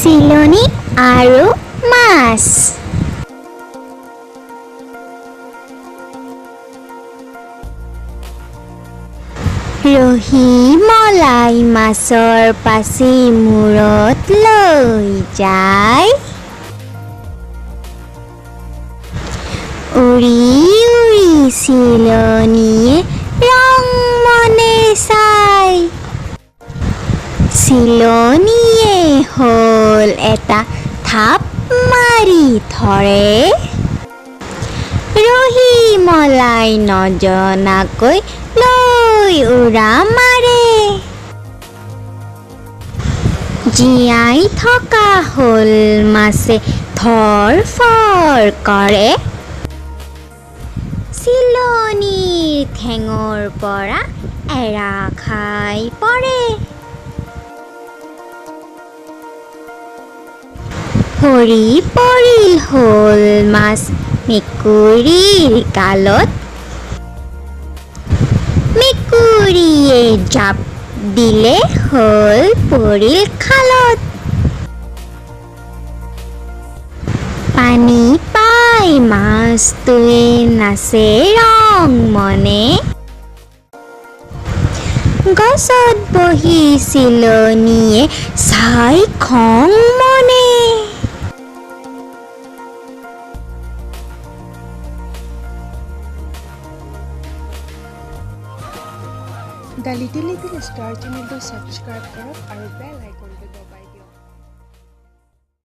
চিলনী আৰু মাছ। ৰহি মলাই মাছৰ পাচি মূৰত লৈ যায়। উৰি উৰি চিলনীয়ে ৰং মনে চাই। চিলনীয়ে হ'ল এটা থাপ মাৰি ধৰে। ৰহি মলাই নজনাকৈ লৈ উৰা মাৰে। জীয়াই থকা শ'ল মাছে ধৰ ফৰ কৰে। চিলনীৰ ঠেঙৰ পৰা এৰা খাই পৰে। সৰি পৰিল শ'ল মাছ মেকুৰীৰ গালত। মেকুৰীয়ে জাপ দিলে শ'ল পৰিল খালত। পানী পাই মাছটোৱে নাচে ৰং মনে। গছত বহি চিলনীয়ে চাই খং মনে। দ্য লিটিল লিটিল ষ্টাৰ চেনেলটো ছাবস্ক্ৰাইব কৰক আৰু বেল আইকন